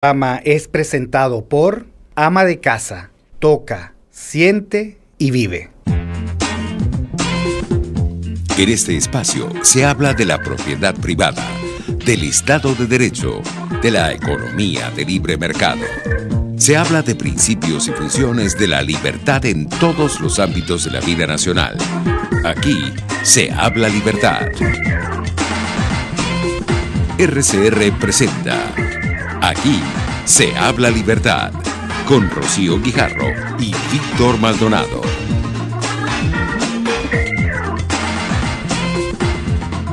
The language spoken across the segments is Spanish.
Programa es presentado por Ama de Casa, toca, siente y vive. En este espacio se habla de la propiedad privada, del Estado de Derecho, de la economía de libre mercado. Se habla de principios y funciones de la libertad en todos los ámbitos de la vida nacional. Aquí se habla libertad. RCR presenta Aquí se habla libertad, con Rocío Guijarro y Víctor Maldonado.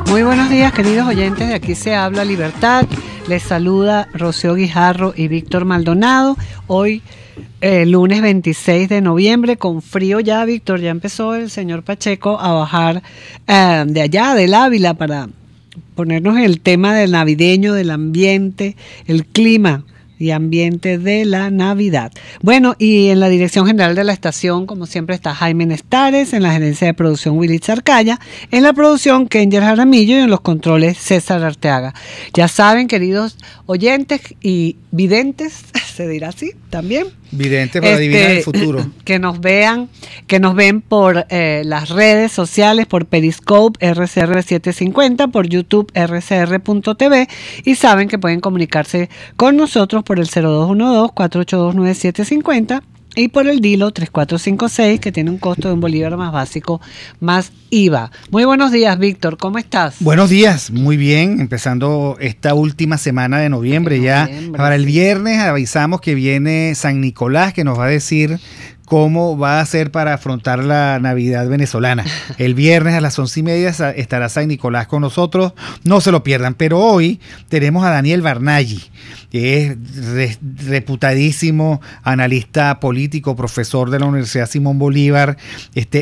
Muy buenos días, queridos oyentes de Aquí se habla libertad. Les saluda Rocío Guijarro y Víctor Maldonado. Hoy, lunes 26 de noviembre, con frío ya, Víctor, ya empezó el señor Pacheco a bajar de allá, del Ávila, para ponernos en el tema del navideño, del ambiente, el clima y ambiente de la Navidad. Bueno, y en la dirección general de la estación, como siempre, está Jaime Nestares, en la gerencia de producción Willy Zarcaya, en la producción Kenger Jaramillo y en los controles César Arteaga. Ya saben, queridos oyentes y videntes, se dirá así también. Videntes para adivinar el futuro. Que nos ven por las redes sociales, por Periscope RCR750, por YouTube RCR.tv, y saben que pueden comunicarse con nosotros por el 0212-482-9750 y por el Dilo 3456, que tiene un costo de un bolívar más básico, más IVA. Muy buenos días, Víctor, ¿cómo estás? Buenos días, muy bien, empezando esta última semana de noviembre. Ya para el viernes avisamos que viene San Nicolás, que nos va a decir cómo va a ser para afrontar la Navidad venezolana. El viernes a las 11:30 estará San Nicolás con nosotros, no se lo pierdan. Pero hoy tenemos a Daniel Barnaghi, que es reputadísimo analista político, profesor de la Universidad Simón Bolívar,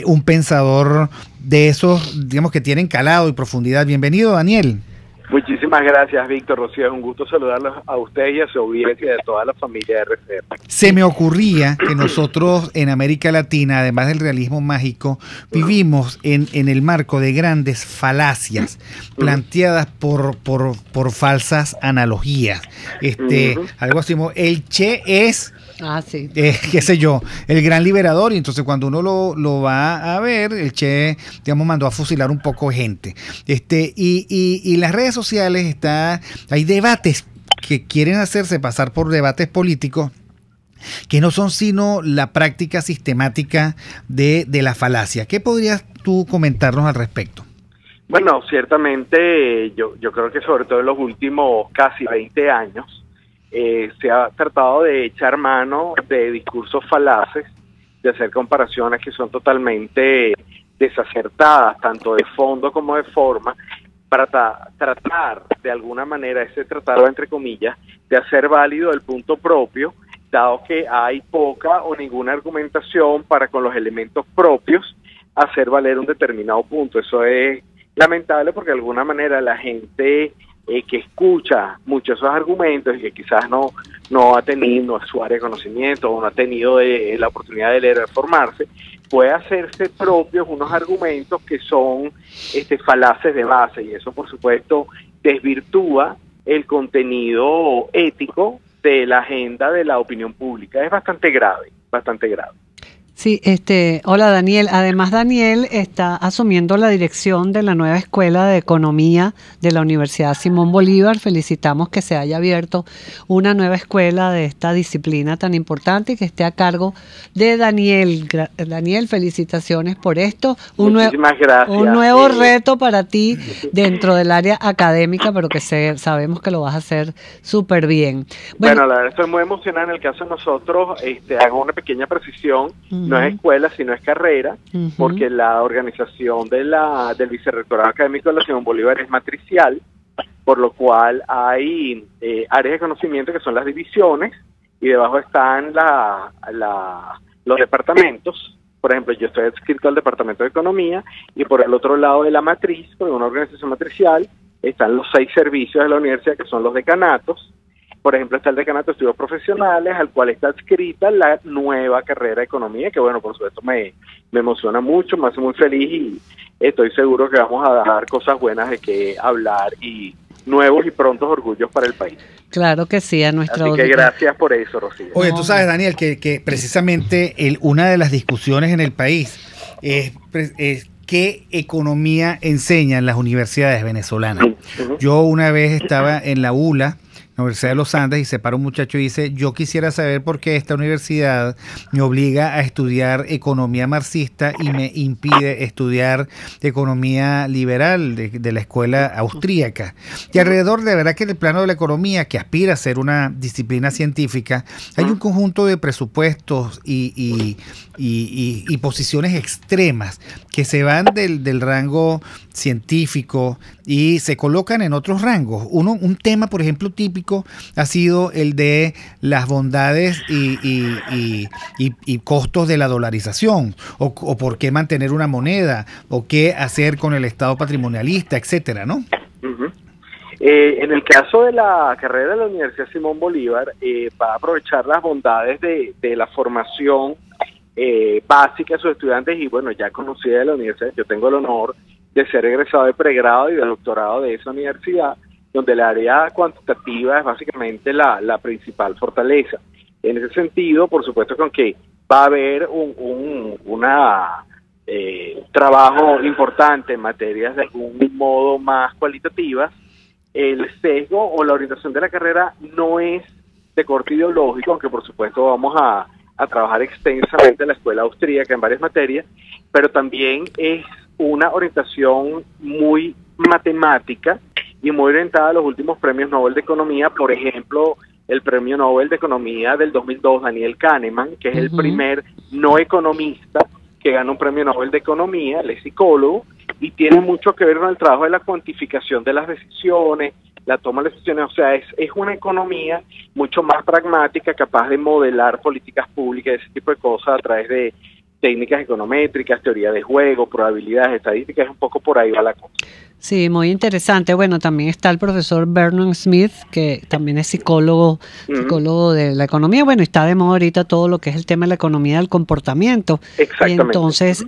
un pensador de esos, digamos, que tienen calado y profundidad. Bienvenido, Daniel. Muchísimas gracias, Víctor. Rocío, es un gusto saludarlos a usted y a su audiencia y a toda la familia de RCR. Se me ocurría que nosotros en América Latina, además del realismo mágico, vivimos en el marco de grandes falacias planteadas por falsas analogías. Algo así como el Che es... sí. Qué sé yo, el gran liberador, y entonces cuando uno lo va a ver, el Che, digamos, mandó a fusilar un poco de gente. Y las redes sociales hay debates que quieren hacerse pasar por debates políticos, que no son sino la práctica sistemática de la falacia. ¿Qué podrías tú comentarnos al respecto? Bueno, ciertamente yo creo que sobre todo en los últimos casi 20 años, se ha tratado de echar mano de discursos falaces, de hacer comparaciones que son totalmente desacertadas, tanto de fondo como de forma, para tratar de alguna manera, tratarlo entre comillas, de hacer válido el punto propio, dado que hay poca o ninguna argumentación para, con los elementos propios, hacer valer un determinado punto. Eso es lamentable porque de alguna manera la gente que escucha muchos esos argumentos y que quizás no ha tenido su área de conocimiento o no ha tenido la oportunidad de leer, de formarse, puede hacerse propios unos argumentos que son falaces de base, y eso por supuesto desvirtúa el contenido ético de la agenda de la opinión pública. Es bastante grave, bastante grave. Sí, hola Daniel. Además, Daniel está asumiendo la dirección de la nueva Escuela de Economía de la Universidad Simón Bolívar. Felicitamos que se haya abierto una nueva escuela de esta disciplina tan importante y que esté a cargo de Daniel. Daniel, felicitaciones por esto. Muchísimas gracias. Un nuevo reto para ti dentro del área académica, pero que sabemos que lo vas a hacer súper bien. Bueno, la verdad estoy muy emocionada. En el caso de nosotros, hago una pequeña precisión. No es escuela, sino es carrera, porque la organización del Vicerrectorado Académico de la Simón Bolívar es matricial, por lo cual hay áreas de conocimiento que son las divisiones, y debajo están los departamentos. Por ejemplo, yo estoy adscrito al Departamento de Economía, y por el otro lado de la matriz, por una organización matricial, están los 6 servicios de la universidad, que son los decanatos. Por ejemplo, está el decanato de estudios profesionales, al cual está adscrita la nueva carrera de economía, que bueno, por supuesto me emociona mucho, me hace muy feliz, y estoy seguro que vamos a dar cosas buenas de qué hablar y nuevos y prontos orgullos para el país. Claro que sí, a nuestra Así que gracias por eso, Rocío. Oye, tú sabes, Daniel, que precisamente una de las discusiones en el país es qué economía enseñan las universidades venezolanas. Yo una vez estaba en la ULA, la Universidad de los Andes, y se para un muchacho y dice: yo quisiera saber por qué esta universidad me obliga a estudiar economía marxista y me impide estudiar economía liberal de la escuela austríaca. Y alrededor, de verdad, que en el plano de la economía, que aspira a ser una disciplina científica, hay un conjunto de presupuestos y posiciones extremas que se van del rango científico y se colocan en otros rangos. Un tema, por ejemplo, típico ha sido el de las bondades y costos de la dolarización, o por qué mantener una moneda, o qué hacer con el Estado patrimonialista, etcétera, ¿no? En el caso de la carrera de la Universidad Simón Bolívar, va a aprovechar las bondades de la formación básica de sus estudiantes, y bueno, ya conocida de la universidad. Yo tengo el honor de ser egresado de pregrado y de doctorado de esa universidad, donde la área cuantitativa es básicamente la principal fortaleza. En ese sentido, por supuesto, con que va a haber un trabajo importante en materias de algún modo más cualitativas, el sesgo o la orientación de la carrera no es de corte ideológico, aunque por supuesto vamos a trabajar extensamente en la escuela austríaca en varias materias, pero también es una orientación muy matemática y muy orientada a los últimos premios Nobel de Economía. Por ejemplo, el premio Nobel de Economía del 2002, Daniel Kahneman, que es el primer no economista que gana un premio Nobel de Economía. Él es psicólogo y tiene mucho que ver con el trabajo de la cuantificación de las decisiones, la toma de decisiones. O sea, es una economía mucho más pragmática, capaz de modelar políticas públicas, ese tipo de cosas, a través de técnicas econométricas, teoría de juego, probabilidades, estadísticas. Un poco por ahí va la cosa. Sí, muy interesante. Bueno, también está el profesor Vernon Smith, que también es psicólogo de la economía. Bueno, está de moda ahorita todo lo que es el tema de la economía del comportamiento. Exactamente. Y entonces,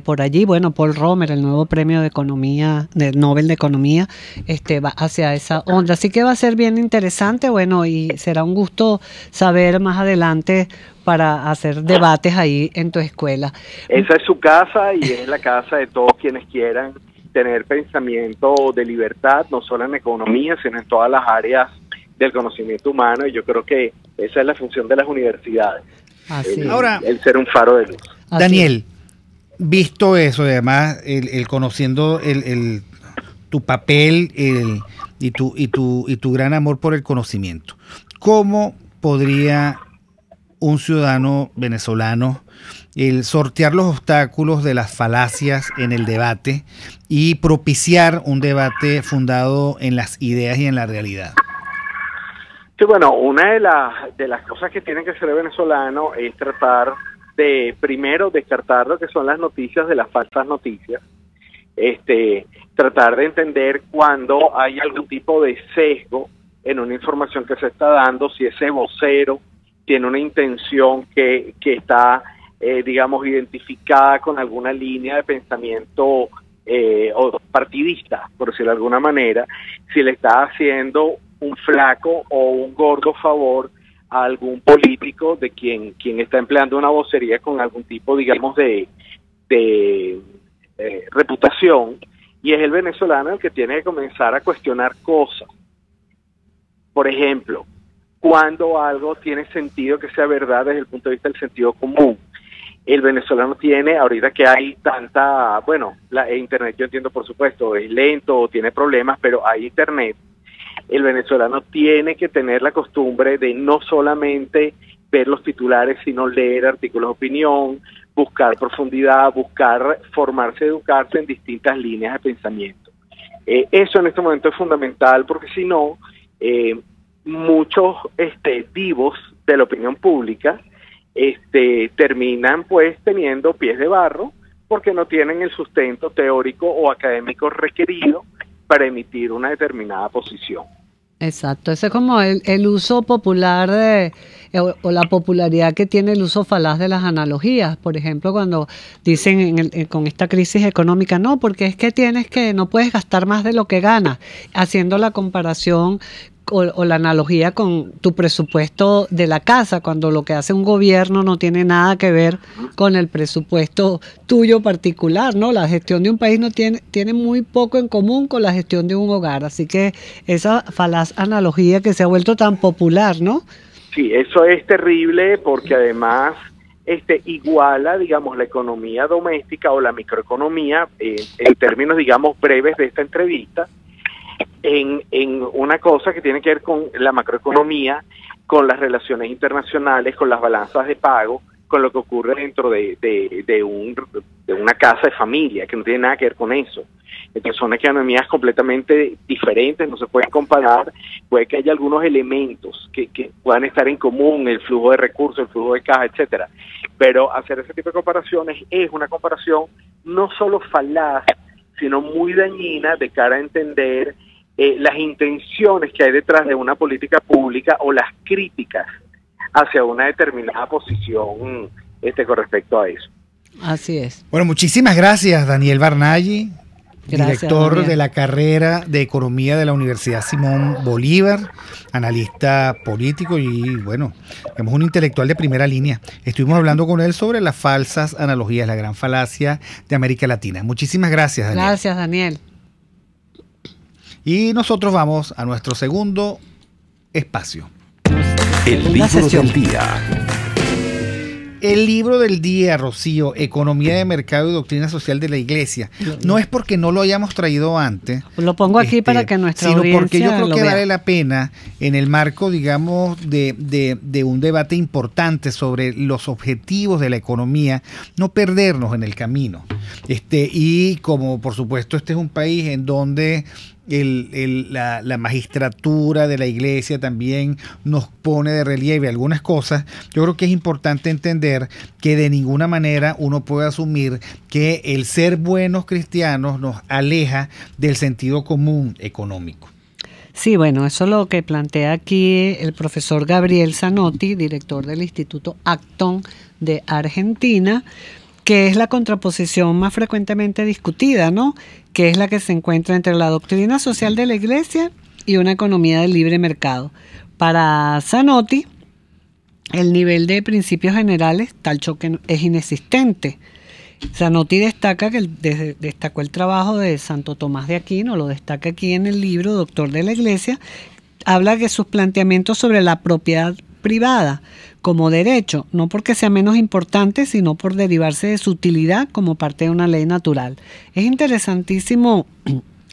por allí, bueno, Paul Romer, el nuevo premio de economía, del Nobel de Economía, va hacia esa onda. Así que va a ser bien interesante, bueno, y será un gusto saber más adelante para hacer debates ahí en tu escuela. Esa es su casa y es la casa de todos quienes quieran tener pensamiento de libertad, no solo en economía, sino en todas las áreas del conocimiento humano, y yo creo que esa es la función de las universidades. Ahora, el ser un faro de luz. Daniel, visto eso, además, el conociendo tu papel y tu gran amor por el conocimiento, ¿cómo podría un ciudadano venezolano el sortear los obstáculos de las falacias en el debate y propiciar un debate fundado en las ideas y en la realidad? Sí, bueno, una de las cosas que tiene que ser el venezolano es tratar de, primero, descartar lo que son las noticias de las falsas noticias, tratar de entender cuando hay algún tipo de sesgo en una información que se está dando, si ese vocero tiene una intención que está digamos, identificada con alguna línea de pensamiento o partidista, por decirlo de alguna manera, si le está haciendo un flaco o un gordo favor a algún político de quien está empleando una vocería con algún tipo, digamos, de reputación, y es el venezolano el que tiene que comenzar a cuestionar cosas. Por ejemplo, cuando algo tiene sentido que sea verdad desde el punto de vista del sentido común. El venezolano tiene, ahorita que hay tanta, bueno, internet, yo entiendo, por supuesto, es lento, tiene problemas, pero hay internet. El venezolano tiene que tener la costumbre de no solamente ver los titulares, sino leer artículos de opinión, buscar profundidad, buscar formarse, educarse en distintas líneas de pensamiento. Eso en este momento es fundamental, porque si no, muchos divos de la opinión pública terminan pues teniendo pies de barro, porque no tienen el sustento teórico o académico requerido para emitir una determinada posición. Exacto, ese es como el uso popular o la popularidad que tiene el uso falaz de las analogías. Por ejemplo, cuando dicen con esta crisis económica, no, porque es que no puedes gastar más de lo que ganas, haciendo la comparación o la analogía con tu presupuesto de la casa, cuando lo que hace un gobierno no tiene nada que ver con el presupuesto tuyo particular, ¿no? La gestión de un país tiene muy poco en común con la gestión de un hogar, así que esa falaz analogía que se ha vuelto tan popular, ¿no? Sí, eso es terrible porque además iguala, digamos, la economía doméstica o la microeconomía, en términos, digamos, breves de esta entrevista, en una cosa que tiene que ver con la macroeconomía, con las relaciones internacionales, con las balanzas de pago, con lo que ocurre dentro de una casa de familia, que no tiene nada que ver con eso. Entonces son economías completamente diferentes, no se pueden comparar. Puede que haya algunos elementos que puedan estar en común, el flujo de recursos, el flujo de caja, etcétera. Pero hacer ese tipo de comparaciones es una comparación no solo falaz, sino muy dañina de cara a entender las intenciones que hay detrás de una política pública o las críticas hacia una determinada posición con respecto a eso. Así es. Bueno, muchísimas gracias, Daniel Barnaghi, director Daniel, de la carrera de Economía de la Universidad Simón Bolívar, analista político y, bueno, digamos, un intelectual de primera línea. Estuvimos hablando con él sobre las falsas analogías, la gran falacia de América Latina. Muchísimas gracias, Daniel. Gracias, Daniel. Y nosotros vamos a nuestro segundo espacio. El libro del día. El libro del día, Rocío, Economía de Mercado y Doctrina Social de la Iglesia. No es porque no lo hayamos traído antes. Lo pongo aquí para que nuestra sino audiencia porque yo creo lo que vea. vale la pena, en el marco, digamos, de un debate importante sobre los objetivos de la economía, no perdernos en el camino. Y como, por supuesto, este es un país en donde la magistratura de la iglesia también nos pone de relieve algunas cosas, yo creo que es importante entender que de ninguna manera uno puede asumir que el ser buenos cristianos nos aleja del sentido común económico. Sí, bueno, eso es lo que plantea aquí el profesor Gabriel Zanotti, director del Instituto Acton de Argentina, que es la contraposición más frecuentemente discutida, ¿no? Que es la que se encuentra entre la doctrina social de la Iglesia y una economía del libre mercado. Para Zanotti, el nivel de principios generales, tal choque es inexistente. Zanotti destaca destacó el trabajo de Santo Tomás de Aquino, lo destaca aquí en el libro Doctor de la Iglesia, habla que sus planteamientos sobre la propiedad privada como derecho, no porque sea menos importante, sino por derivarse de su utilidad como parte de una ley natural. Es interesantísimo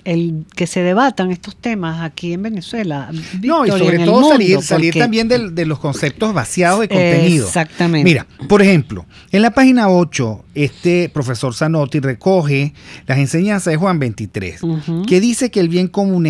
el que se debatan estos temas aquí en Venezuela. No, y sobre todo salir también de los conceptos vaciados de contenido. Exactamente. Mira, por ejemplo, en la página 8, este profesor Zanotti recoge las enseñanzas de Juan 23, que dice que el bien común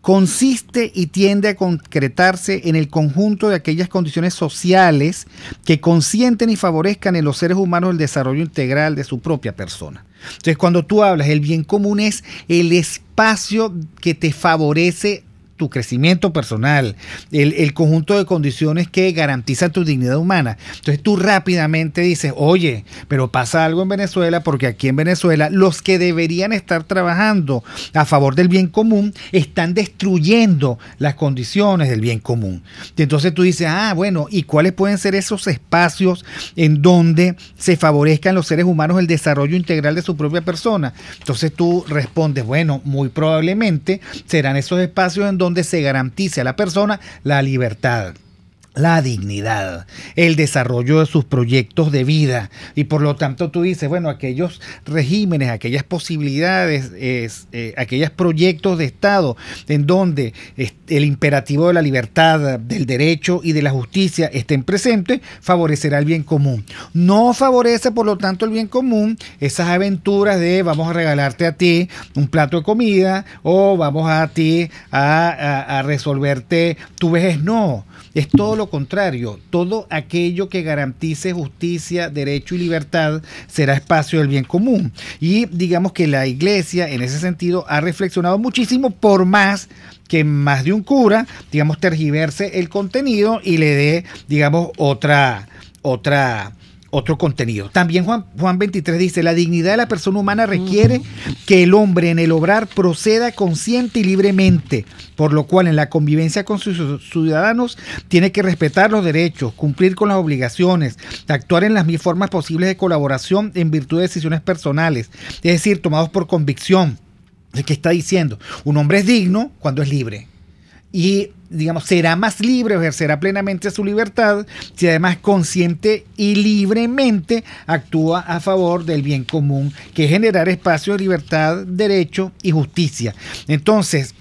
consiste y tiende a concretarse en el conjunto de aquellas condiciones sociales que consienten y favorezcan en los seres humanos el desarrollo integral de su propia persona. Entonces, cuando tú hablas, el bien común es el espacio que te favorece tu crecimiento personal, el conjunto de condiciones que garantizan tu dignidad humana. Entonces tú rápidamente dices, oye, pero pasa algo en Venezuela, porque aquí en Venezuela los que deberían estar trabajando a favor del bien común están destruyendo las condiciones del bien común. Y entonces tú dices, bueno, ¿y cuáles pueden ser esos espacios en donde se favorezcan los seres humanos el desarrollo integral de su propia persona? Entonces tú respondes, bueno, muy probablemente serán esos espacios en donde se garantice a la persona la libertad, la dignidad, el desarrollo de sus proyectos de vida, y por lo tanto tú dices, bueno, aquellos regímenes, aquellas posibilidades, aquellos proyectos de Estado en donde el imperativo de la libertad, del derecho y de la justicia estén presentes, favorecerá el bien común. No favorece, por lo tanto, el bien común esas aventuras de vamos a regalarte a ti un plato de comida o vamos a ti a resolverte tu vejez. No. es todo lo contrario. Todo aquello que garantice justicia, derecho y libertad será espacio del bien común. Y digamos que la Iglesia en ese sentido ha reflexionado muchísimo, por más que más de un cura, digamos, tergiverse el contenido y le dé, digamos, otro contenido. También Juan 23 dice: la dignidad de la persona humana requiere que el hombre en el obrar proceda consciente y libremente, por lo cual en la convivencia con sus ciudadanos tiene que respetar los derechos, cumplir con las obligaciones, actuar en las mil formas posibles de colaboración en virtud de decisiones personales, es decir, tomados por convicción. ¿Qué está diciendo? Un hombre es digno cuando es libre. Y, digamos, será más libre, ejercerá plenamente su libertad si además consciente y libremente actúa a favor del bien común, que es generar espacios de libertad, derecho y justicia. Entonces,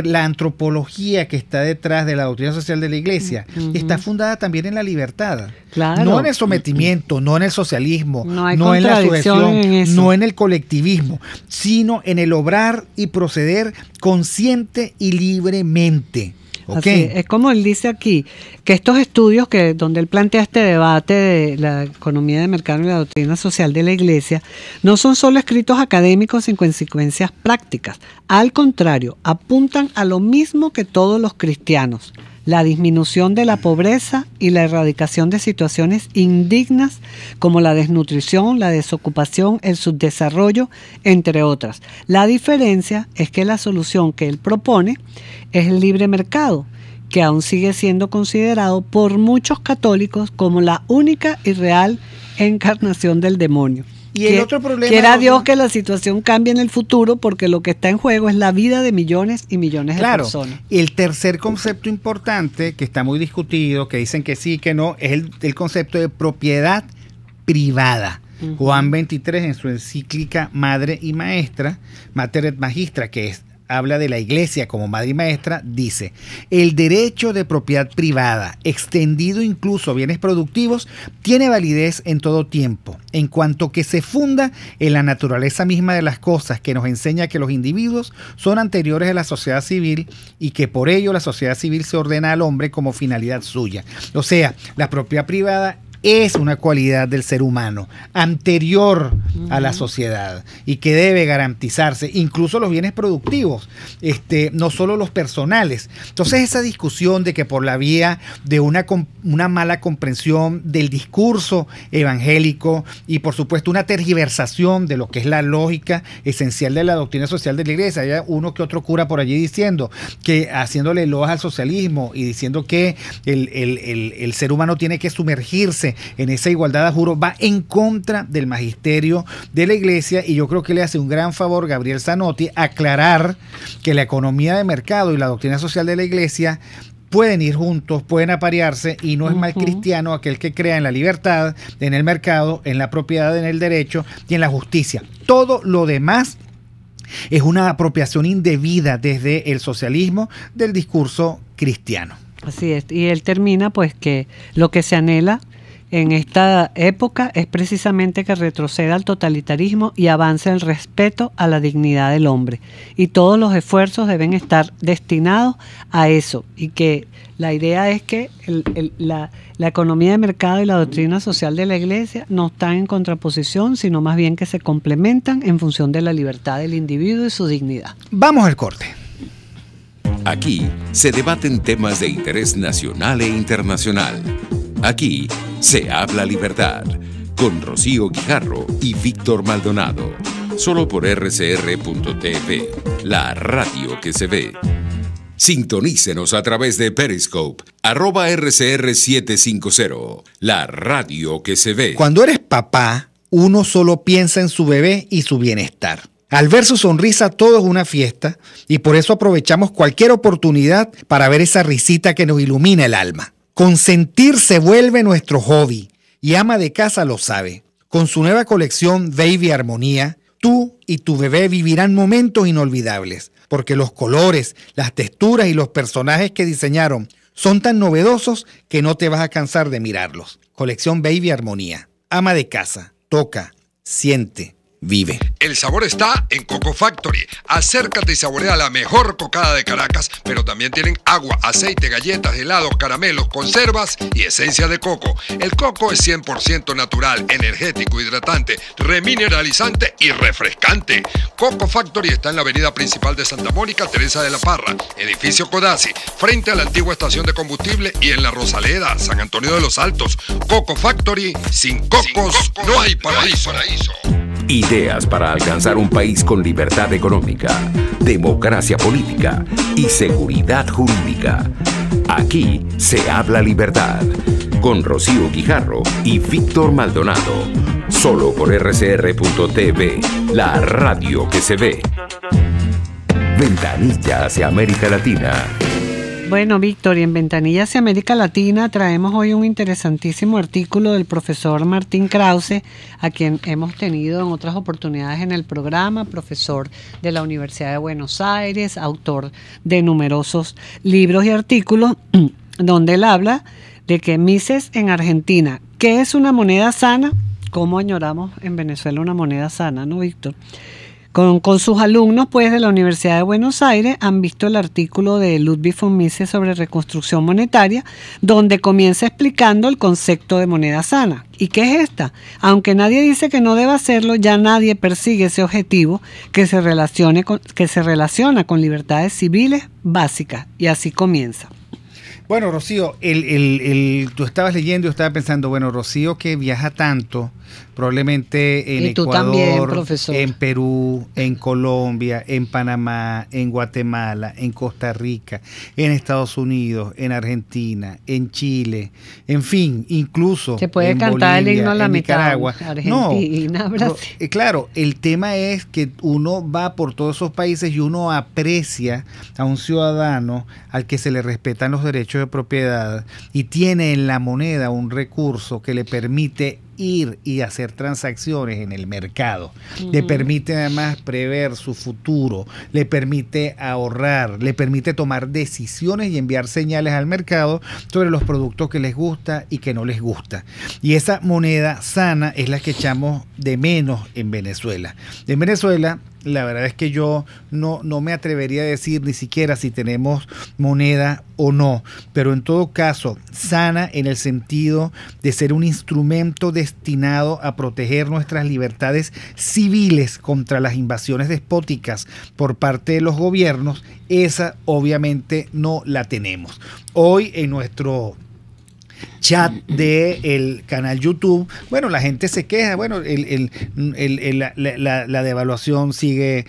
la antropología que está detrás de la doctrina social de la Iglesia está fundada también en la libertad. Claro. No en el sometimiento, no en el socialismo, no en la sujeción, en no en el colectivismo, sino en el obrar y proceder consciente y libremente. Okay. Así, es como él dice aquí, que estos estudios donde él plantea este debate de la economía de mercado y la doctrina social de la Iglesia, no son solo escritos académicos sin consecuencias prácticas. Al contrario, apuntan a lo mismo que todos los cristianos: la disminución de la pobreza y la erradicación de situaciones indignas como la desnutrición, la desocupación, el subdesarrollo, entre otras. La diferencia es que la solución que él propone es el libre mercado, que aún sigue siendo considerado por muchos católicos como la única y real encarnación del demonio. Y el otro problema, quiera Dios que la situación cambie en el futuro, porque lo que está en juego es la vida de millones y millones de personas. El tercer concepto importante, que está muy discutido, que dicen que sí, que no, es el concepto de propiedad privada. Juan 23, en su encíclica Madre y Maestra, Mater et Magistra, que habla de la Iglesia como madre y maestra, dice: el derecho de propiedad privada, extendido incluso a bienes productivos, tiene validez en todo tiempo, en cuanto que se funda en la naturaleza misma de las cosas, que nos enseña que los individuos son anteriores a la sociedad civil y que por ello la sociedad civil se ordena al hombre como finalidad suya. O sea, la propiedad privada es una cualidad del ser humano anterior a la sociedad y que debe garantizarse, incluso los bienes productivos, no solo los personales. Entonces, esa discusión de que por la vía de una mala comprensión del discurso evangélico y por supuesto una tergiversación de lo que es la lógica esencial de la doctrina social de la Iglesia, hay uno que otro cura por allí diciendo que, haciéndole loas al socialismo y diciendo que el ser humano tiene que sumergirse en esa igualdad a juro, va en contra del magisterio de la Iglesia, y yo creo que le hace un gran favor Gabriel Zanotti aclarar que la economía de mercado y la doctrina social de la Iglesia pueden ir juntos, pueden aparearse, y no es mal cristiano aquel que crea en la libertad, en el mercado, en la propiedad, en el derecho y en la justicia. Todo lo demás es una apropiación indebida desde el socialismo del discurso cristiano. Así es, y él termina pues que lo que se anhela en esta época es precisamente que retroceda el totalitarismo y avance el respeto a la dignidad del hombre. Y todos los esfuerzos deben estar destinados a eso. Y que la idea es que la economía de mercado y la doctrina social de la Iglesia no están en contraposición, sino más bien que se complementan en función de la libertad del individuo y su dignidad. Vamos al corte. Aquí se debaten temas de interés nacional e internacional. Aquí se habla libertad, con Rocío Guijarro y Víctor Maldonado. Solo por rcr.tv, la radio que se ve. Sintonícenos a través de Periscope, @RCR750, la radio que se ve. Cuando eres papá, uno solo piensa en su bebé y su bienestar. Al ver su sonrisa, todo es una fiesta, y por eso aprovechamos cualquier oportunidad para ver esa risita que nos ilumina el alma. Consentir se vuelve nuestro hobby, y Ama de Casa lo sabe. Con su nueva colección Baby Armonía, tú y tu bebé vivirán momentos inolvidables, porque los colores, las texturas y los personajes que diseñaron son tan novedosos que no te vas a cansar de mirarlos. Colección Baby Armonía. Ama de Casa. Toca, siente, vive. El sabor está en Coco Factory. Acércate y saborea la mejor cocada de Caracas, pero también tienen agua, aceite, galletas, helados, caramelos, conservas y esencia de coco. El coco es 100% natural, energético, hidratante, remineralizante y refrescante. Coco Factory está en la avenida principal de Santa Mónica, Teresa de la Parra, edificio Codazzi, frente a la antigua estación de combustible, y en La Rosaleda, San Antonio de los Altos. Coco Factory, sin cocos no hay paraíso. Ideas para alcanzar un país con libertad económica, democracia política y seguridad jurídica. Aquí se habla libertad. Con Rocío Guijarro y Víctor Maldonado. Solo por rcr.tv, la radio que se ve. Ventanilla hacia América Latina. Bueno, Víctor, y en Ventanilla hacia América Latina traemos hoy un interesantísimo artículo del profesor Martín Krause, a quien hemos tenido en otras oportunidades en el programa, profesor de la Universidad de Buenos Aires, autor de numerosos libros y artículos, donde él habla de que Mises en Argentina, ¿qué es una moneda sana? ¿Cómo añoramos en Venezuela una moneda sana, no, Víctor? Con sus alumnos, pues, de la Universidad de Buenos Aires, han visto el artículo de Ludwig von Mises sobre reconstrucción monetaria, donde comienza explicando el concepto de moneda sana. ¿Y qué es esta? Aunque nadie dice que no deba hacerlo, ya nadie persigue ese objetivo que se relaciona con libertades civiles básicas. Y así comienza. Bueno, Rocío, tú estabas leyendo y yo estaba pensando, bueno, Rocío, que viaja tanto, probablemente en Ecuador, también, profesor, en Perú, en Colombia, en Panamá, en Guatemala, en Costa Rica, en Estados Unidos, en Argentina, en Chile, en fin, incluso se puede en cantar Bolivia, el himno a la en mitad, Nicaragua. Argentina, Brasil. Claro, el tema es que uno va por todos esos países y uno aprecia a un ciudadano al que se le respetan los derechos de propiedad y tiene en la moneda un recurso que le permite ir y hacer transacciones en el mercado. Le permite además prever su futuro, le permite ahorrar, le permite tomar decisiones y enviar señales al mercado sobre los productos que les gusta y que no les gusta. Y esa moneda sana es la que echamos de menos en Venezuela. En Venezuela, la verdad es que yo no me atrevería a decir ni siquiera si tenemos moneda o no, pero en todo caso, sana en el sentido de ser un instrumento destinado a proteger nuestras libertades civiles contra las invasiones despóticas por parte de los gobiernos. Esa obviamente no la tenemos. Hoy en nuestro chat del canal YouTube, bueno, la gente se queja, bueno, la devaluación sigue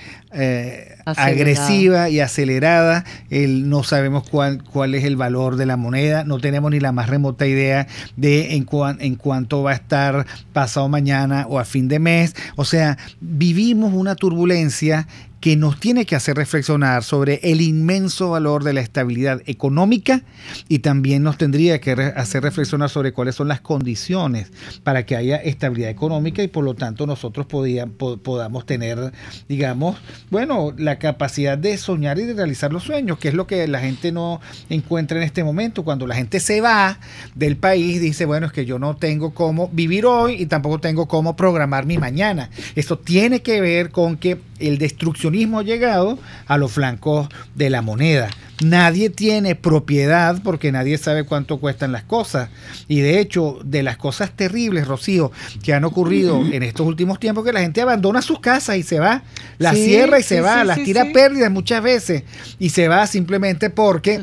agresiva y acelerada, no sabemos cuál es el valor de la moneda, no tenemos ni la más remota idea de en cuánto va a estar pasado mañana o a fin de mes. O sea, vivimos una turbulencia que nos tiene que hacer reflexionar sobre el inmenso valor de la estabilidad económica, y también nos tendría que hacer reflexionar sobre cuáles son las condiciones para que haya estabilidad económica y por lo tanto nosotros podamos tener, digamos, bueno, la capacidad de soñar y de realizar los sueños, que es lo que la gente no encuentra en este momento. Cuando la gente se va del país, dice, bueno, es que yo no tengo cómo vivir hoy y tampoco tengo cómo programar mi mañana. Esto tiene que ver con que el destruccionismo ha llegado a los flancos de la moneda. Nadie tiene propiedad porque nadie sabe cuánto cuestan las cosas. Y de hecho, de las cosas terribles, Rocío, que han ocurrido en estos últimos tiempos, que la gente abandona sus casas y se va, las cierra y se va, las tira pérdidas muchas veces y se va simplemente porque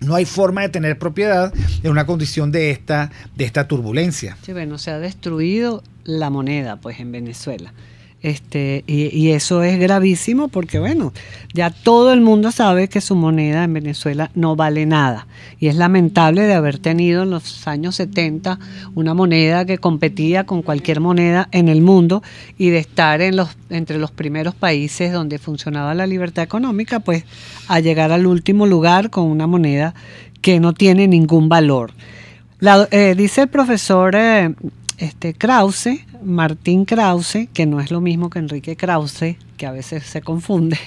no hay forma de tener propiedad en una condición de esta turbulencia. Sí, bueno, se ha destruido la moneda, pues, en Venezuela. Y eso es gravísimo porque, bueno, ya todo el mundo sabe que su moneda en Venezuela no vale nada. Y es lamentable de haber tenido en los años 70 una moneda que competía con cualquier moneda en el mundo y de estar entre los primeros países donde funcionaba la libertad económica, pues a llegar al último lugar con una moneda que no tiene ningún valor. Dice el profesor Krause, Martín Krause, que no es lo mismo que Enrique Krause, que a veces se confunde.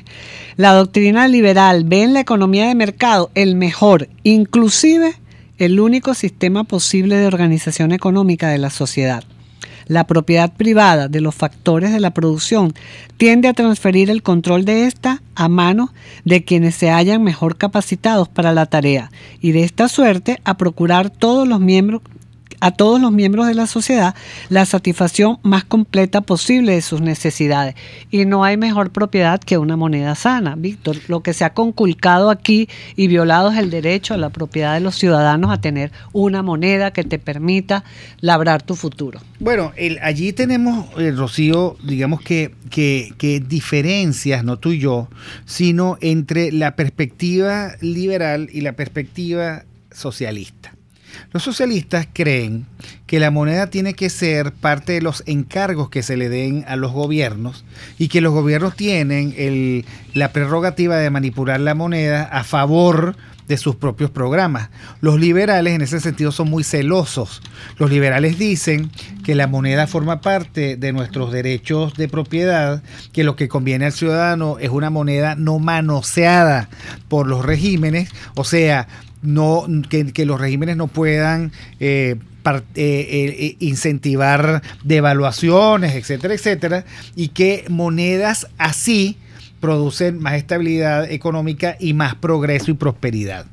La doctrina liberal ve en la economía de mercado el mejor, inclusive el único sistema posible de organización económica de la sociedad. La propiedad privada de los factores de la producción tiende a transferir el control de esta a manos de quienes se hallan mejor capacitados para la tarea y de esta suerte a procurar a todos los miembros de la sociedad la satisfacción más completa posible de sus necesidades. Y no hay mejor propiedad que una moneda sana, Víctor. Lo que se ha conculcado aquí y violado es el derecho a la propiedad de los ciudadanos a tener una moneda que te permita labrar tu futuro. Bueno, allí tenemos, Rocío, digamos que diferencias, no tú y yo, sino entre la perspectiva liberal y la perspectiva socialista. Los socialistas creen que la moneda tiene que ser parte de los encargos que se le den a los gobiernos y que los gobiernos tienen la prerrogativa de manipular la moneda a favor de sus propios programas. Los liberales en ese sentido son muy celosos. Los liberales dicen que la moneda forma parte de nuestros derechos de propiedad, que lo que conviene al ciudadano es una moneda no manoseada por los regímenes, o sea, que los regímenes no puedan incentivar devaluaciones, etcétera, etcétera, y que monedas así producen más estabilidad económica y más progreso y prosperidad.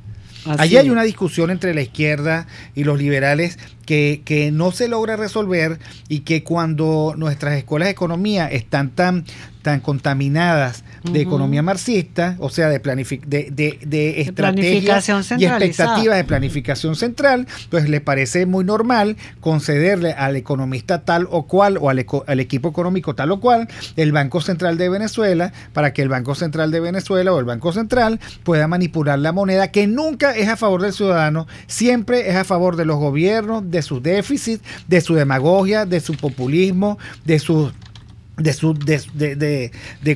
Allí hay una discusión entre la izquierda y los liberales que no se logra resolver y que cuando nuestras escuelas de economía están tan contaminadas de economía marxista, o sea, de estrategias y expectativas de planificación central, pues les parece muy normal concederle al economista tal o cual o al equipo económico tal o cual el Banco Central de Venezuela para que el Banco Central de Venezuela o el Banco Central pueda manipular la moneda, que nunca es a favor del ciudadano, siempre es a favor de los gobiernos, de sus déficits, de su demagogia, de su populismo, de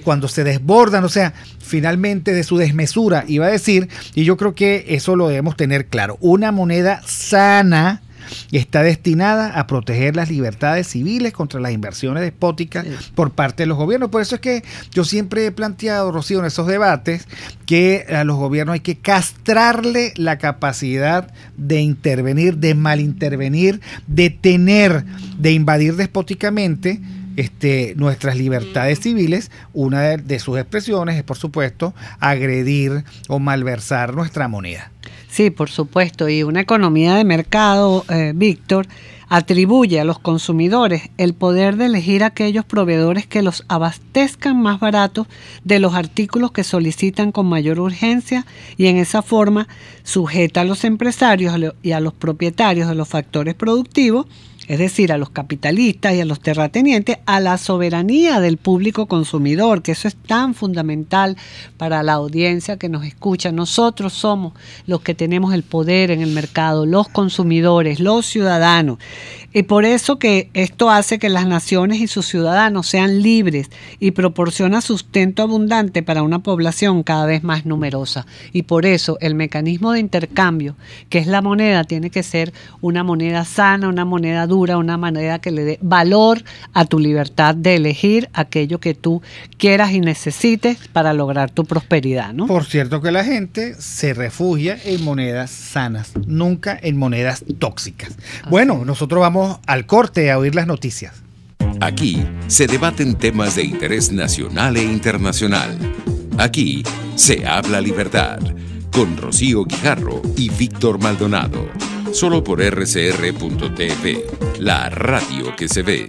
cuando se desbordan, o sea, finalmente de su desmesura, iba a decir, y yo creo que eso lo debemos tener claro. Una moneda sana está destinada a proteger las libertades civiles contra las inversiones despóticas por parte de los gobiernos. Por eso es que yo siempre he planteado, Rocío, en esos debates, que a los gobiernos hay que castrarle la capacidad de intervenir, de malintervenir, de invadir despóticamente nuestras libertades civiles. Una de sus expresiones es, por supuesto, agredir o malversar nuestra moneda. Sí, por supuesto, y una economía de mercado, Víctor, atribuye a los consumidores el poder de elegir aquellos proveedores que los abastezcan más baratos de los artículos que solicitan con mayor urgencia y en esa forma sujeta a los empresarios y a los propietarios de los factores productivos, es decir, a los capitalistas y a los terratenientes, a la soberanía del público consumidor, que eso es tan fundamental para la audiencia que nos escucha. Nosotros somos los que tenemos el poder en el mercado, los consumidores, los ciudadanos. Y por eso que esto hace que las naciones y sus ciudadanos sean libres y proporciona sustento abundante para una población cada vez más numerosa. Y por eso el mecanismo de intercambio, que es la moneda, tiene que ser una moneda sana, una moneda dura, una moneda que le dé valor a tu libertad de elegir aquello que tú quieras y necesites para lograr tu prosperidad, ¿no? Por cierto que la gente se refugia en monedas sanas, nunca en monedas tóxicas. Bueno, nosotros vamos al corte a oír las noticias. Aquí se debaten temas de interés nacional e internacional. Aquí se habla libertad, con Rocío Guijarro y Víctor Maldonado. Solo por rcr.tv, la radio que se ve.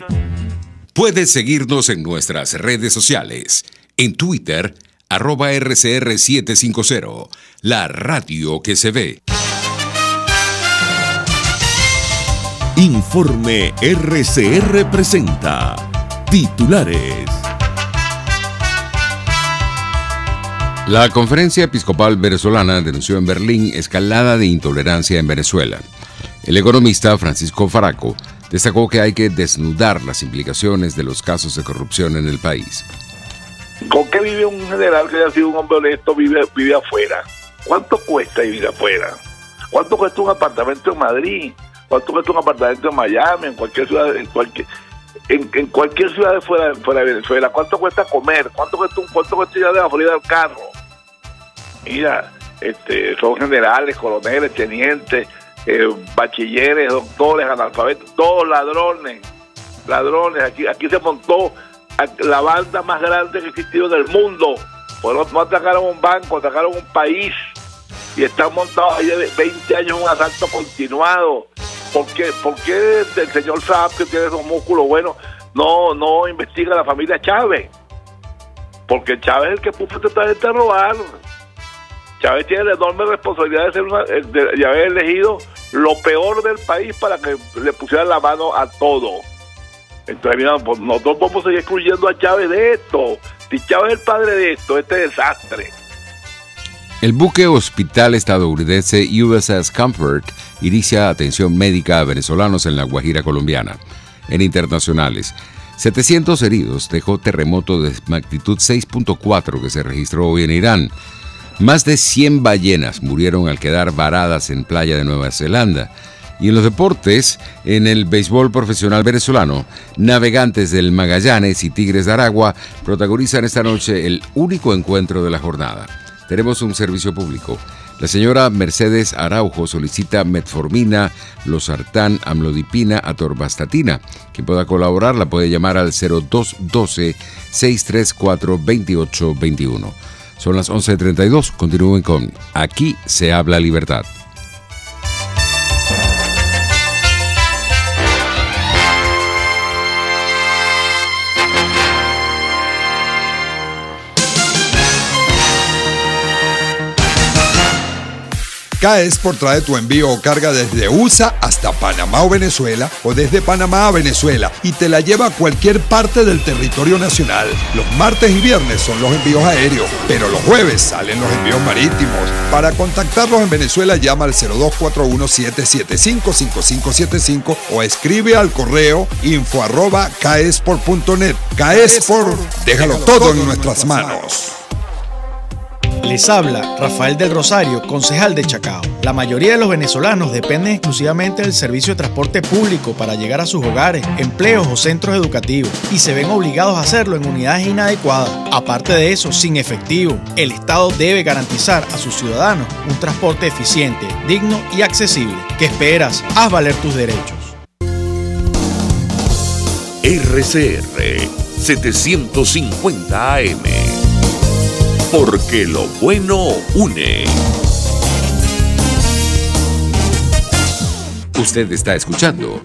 Puedes seguirnos en nuestras redes sociales. En Twitter, @RCR750, la radio que se ve. Informe RCR presenta titulares. La Conferencia Episcopal Venezolana denunció en Berlín escalada de intolerancia en Venezuela. El economista Francisco Faraco destacó que hay que desnudar las implicaciones de los casos de corrupción en el país. ¿Con qué vive un general que haya sido un hombre honesto, vive afuera? ¿Cuánto cuesta vivir afuera? ¿Cuánto cuesta un apartamento en Madrid? ¿Cuánto cuesta un apartamento en Miami? En cualquier ciudad, en cualquier ciudad de fuera de Venezuela. ¿Cuánto cuesta comer? ¿Cuánto cuesta ir de la Florida al carro? Mira, son generales, coroneles, tenientes, bachilleres, doctores, analfabetos, todos ladrones. ladrones. Aquí se montó la banda más grande que ha existido en el mundo. Bueno, no atacaron un banco, atacaron un país y están montados ahí de 20 años un asalto continuado. ¿Por qué el señor Saab, que tiene esos músculos buenos, no investiga a la familia Chávez? Porque Chávez es el que puso esta gente a robar. Chávez tiene la enorme responsabilidad de haber elegido lo peor del país para que le pusieran la mano a todo. Entonces, mira, pues nosotros vamos a seguir excluyendo a Chávez de esto. Si Chávez es el padre de esto, este desastre. El buque hospital estadounidense USS Comfort inicia atención médica a venezolanos en la Guajira colombiana. En internacionales, 700 heridos dejó terremoto de magnitud 6.4 que se registró hoy en Irán. Más de 100 ballenas murieron al quedar varadas en playa de Nueva Zelanda. Y en los deportes, en el béisbol profesional venezolano, Navegantes del Magallanes y Tigres de Aragua protagonizan esta noche el único encuentro de la jornada. Tenemos un servicio público. La señora Mercedes Araujo solicita metformina, losartán, amlodipina, atorvastatina. Quien pueda colaborar la puede llamar al 0212-634-2821. Son las 11:32. Continúen con Aquí se habla libertad. K-Export trae tu envío o carga desde USA hasta Panamá o Venezuela, o desde Panamá a Venezuela, y te la lleva a cualquier parte del territorio nacional. Los martes y viernes son los envíos aéreos, pero los jueves salen los envíos marítimos. Para contactarlos en Venezuela, llama al 0241-775-5575 o escribe al correo info@kexport.net. K-Export, déjalo todo en nuestras manos. Les habla Rafael del Rosario, concejal de Chacao. La mayoría de los venezolanos dependen exclusivamente del servicio de transporte público para llegar a sus hogares, empleos o centros educativos y se ven obligados a hacerlo en unidades inadecuadas. Aparte de eso, sin efectivo, el Estado debe garantizar a sus ciudadanos un transporte eficiente, digno y accesible. ¿Qué esperas? Haz valer tus derechos. RCR 750 AM. Porque lo bueno une. Usted está escuchando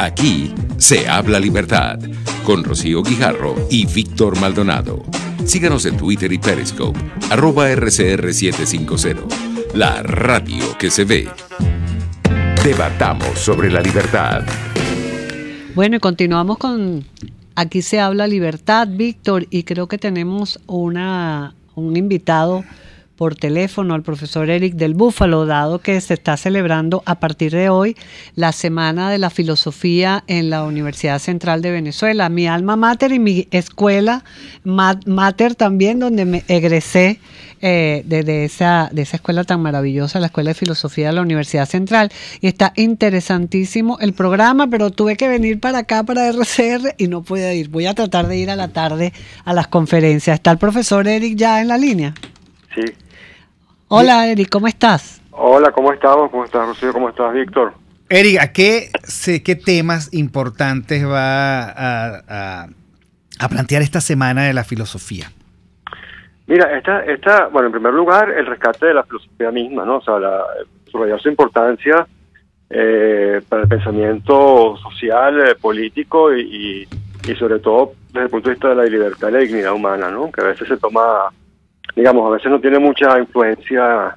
Aquí se habla libertad con Rocío Guijarro y Víctor Maldonado. Síganos en Twitter y Periscope @RCR750. La radio que se ve. Debatamos sobre la libertad. Bueno, y continuamos con Aquí se habla libertad, Víctor, y creo que tenemos un invitado por teléfono, al profesor Eric del Búfalo, dado que se está celebrando a partir de hoy la Semana de la Filosofía en la Universidad Central de Venezuela, mi alma mater y mi escuela mater también, donde me egresé de esa escuela tan maravillosa, la Escuela de Filosofía de la Universidad Central. Y está interesantísimo el programa, pero tuve que venir para acá, para RCR, y no pude ir. Voy a tratar de ir a la tarde a las conferencias. ¿Está el profesor Eric ya en la línea? Sí. Hola, Eric, ¿cómo estás? Hola, ¿cómo estamos? ¿Cómo estás, Rocío? ¿Cómo estás, Víctor? Eric, ¿a qué temas importantes va a plantear esta Semana de la Filosofía? Mira, bueno, en primer lugar, el rescate de la filosofía misma, ¿no? O sea, subrayar su importancia para el pensamiento social, político y sobre todo desde el punto de vista de la libertad y la dignidad humana, ¿no? Que a veces se toma, digamos, a veces no tiene mucha influencia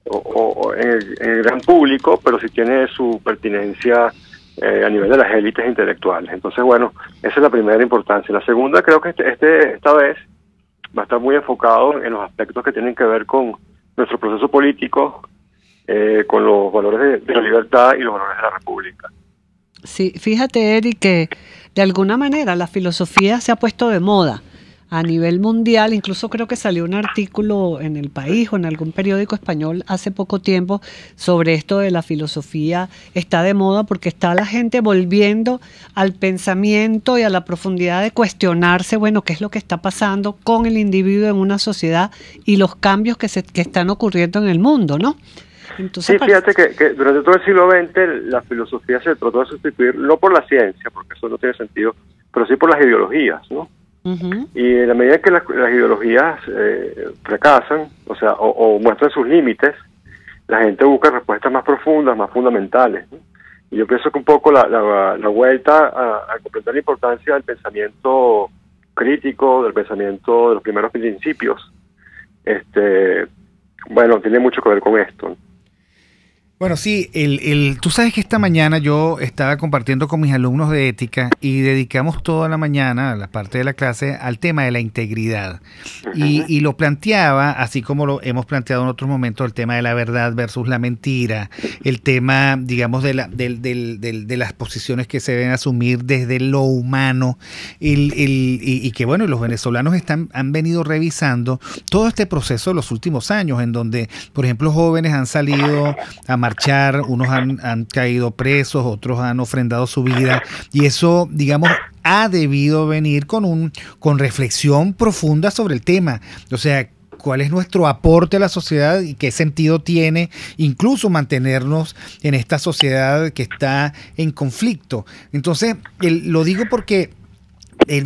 en el gran público, pero sí tiene su pertinencia a nivel de las élites intelectuales. Entonces, bueno, esa es la primera importancia. La segunda, creo que esta vez va a estar muy enfocado en los aspectos que tienen que ver con nuestro proceso político, con los valores de la libertad y los valores de la república. Sí, fíjate, Eric, que de alguna manera la filosofía se ha puesto de moda a nivel mundial. Incluso creo que salió un artículo en El País o en algún periódico español hace poco tiempo sobre esto de la filosofía. Está de moda porque está la gente volviendo al pensamiento y a la profundidad de cuestionarse, bueno, qué es lo que está pasando con el individuo en una sociedad y los cambios que están ocurriendo en el mundo, ¿no? Entonces, sí, fíjate que durante todo el siglo XX la filosofía se trató de sustituir, no por la ciencia, porque eso no tiene sentido, pero sí por las ideologías, ¿no? Y en la medida que las ideologías fracasan, o sea, o muestran sus límites, la gente busca respuestas más profundas, más fundamentales, ¿no? Y yo pienso que un poco la vuelta a comprender la importancia del pensamiento crítico, del pensamiento de los primeros principios, bueno, tiene mucho que ver con esto, ¿no? Bueno, sí, tú sabes que esta mañana yo estaba compartiendo con mis alumnos de ética y dedicamos toda la mañana, la parte de la clase, al tema de la integridad. Y lo planteaba, así como lo hemos planteado en otros momentos, el tema de la verdad versus la mentira, el tema, digamos, de las posiciones que se deben asumir desde lo humano, y que, bueno, los venezolanos han venido revisando todo este proceso de los últimos años, en donde, por ejemplo, jóvenes han salido a marchar, unos han caído presos, otros han ofrendado su vida, y eso, digamos, ha debido venir con reflexión profunda sobre el tema. O sea, cuál es nuestro aporte a la sociedad y qué sentido tiene incluso mantenernos en esta sociedad que está en conflicto. Entonces, lo digo porque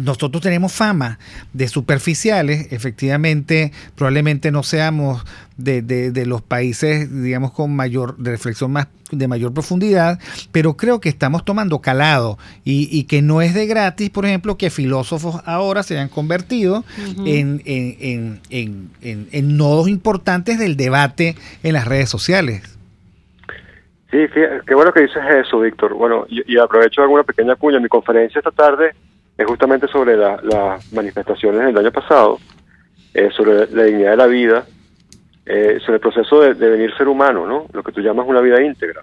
nosotros tenemos fama de superficiales. Efectivamente, probablemente no seamos de los países, digamos, con de reflexión de mayor profundidad, pero creo que estamos tomando calado y que no es de gratis, por ejemplo, que filósofos ahora se han convertido en nodos importantes del debate en las redes sociales. Sí, qué bueno que dices eso, Víctor. Bueno, y aprovecho alguna pequeña cuña. Mi conferencia esta tarde es justamente sobre las manifestaciones del año pasado, sobre la dignidad de la vida, sobre el proceso de venir ser humano, ¿no? Lo que tú llamas una vida íntegra,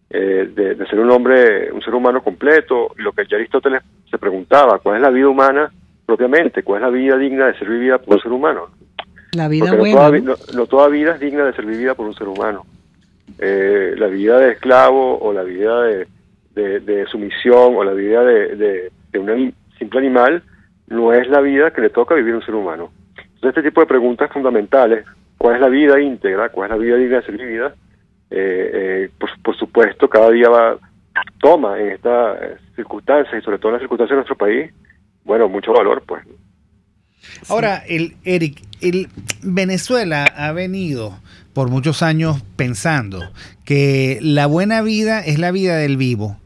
de ser un ser humano completo. Lo que ya Aristóteles se preguntaba, ¿cuál es la vida humana propiamente? ¿Cuál es la vida digna de ser vivida por un ser humano? La vida porque buena, no toda vida es digna de ser vivida por un ser humano. La vida de esclavo, o la vida de sumisión, o la vida de un simple animal, no es la vida que le toca vivir a un ser humano. Entonces, este tipo de preguntas fundamentales, ¿cuál es la vida íntegra? ¿Cuál es la vida digna de ser vivida? Por supuesto, cada día toma en estas circunstancias, y sobre todo en las circunstancias de nuestro país, bueno, mucho valor, pues. Ahora, Eric, Venezuela ha venido por muchos años pensando que la buena vida es la vida del vivo,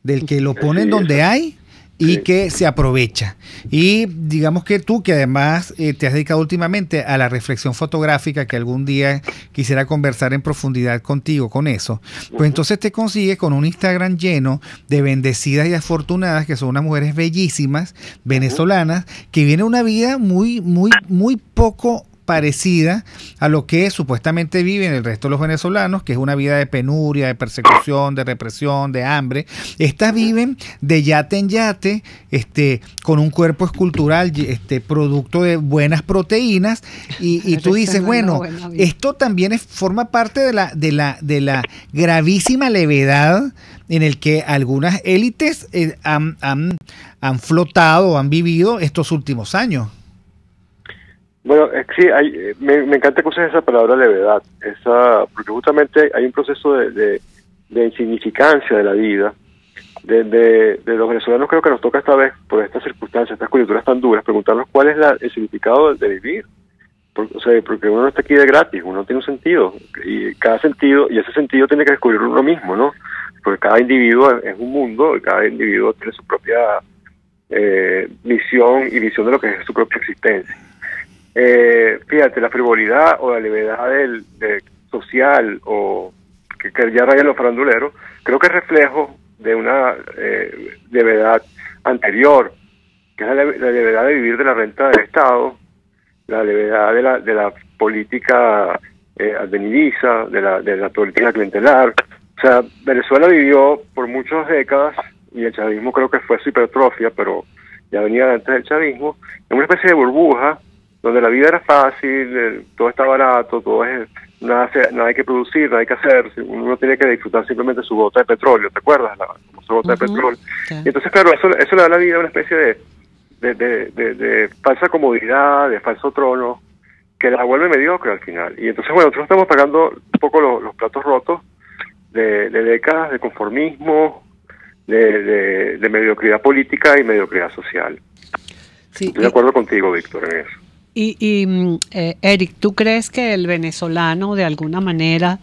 del que lo ponen donde hay y que se aprovecha. Y digamos que tú, que además te has dedicado últimamente a la reflexión fotográfica, que algún día quisiera conversar en profundidad contigo con eso, pues entonces te consigues con un Instagram lleno de bendecidas y afortunadas, que son unas mujeres bellísimas, venezolanas, que vienen una vida muy poco parecida a lo que supuestamente viven el resto de los venezolanos, que es una vida de penuria, de persecución, de represión, de hambre. Estas viven de yate en yate, con un cuerpo escultural, producto de buenas proteínas, y tú dices, bueno, esto también forma parte de la gravísima levedad en el que algunas élites han flotado, han vivido estos últimos años. Bueno, sí, me encanta que uses esa palabra levedad, porque justamente hay un proceso de insignificancia de la vida, de los venezolanos. Creo que nos toca esta vez, por estas circunstancias, estas coyunturas tan duras, preguntarnos cuál es el significado de vivir. Porque uno no está aquí de gratis, uno tiene un sentido, y ese sentido tiene que descubrirlo uno mismo, ¿no? Porque cada individuo es un mundo, y cada individuo tiene su propia misión y visión de lo que es su propia existencia. Fíjate, la frivolidad o la levedad social, o que ya raya en lo farandulero, creo que es reflejo de una levedad anterior, que es la levedad de vivir de la renta del Estado, la levedad de la política advenediza, de la política clientelar. O sea, Venezuela vivió por muchas décadas, y el chavismo creo que fue su hipertrofia, pero ya venía antes del chavismo, en una especie de burbuja donde la vida era fácil, todo está barato, nada hay que producir, nada hay que hacer, uno tiene que disfrutar simplemente su gota de petróleo, ¿te acuerdas? Su gota de petróleo. Sí. Y entonces, claro, eso le da a la vida una especie de falsa comodidad, de falso trono, que la vuelve mediocre al final. Y entonces, bueno, nosotros estamos pagando un poco los platos rotos de décadas de conformismo, de mediocridad política y mediocridad social. Sí, estoy de acuerdo contigo, Víctor, en eso. Eric, ¿tú crees que el venezolano de alguna manera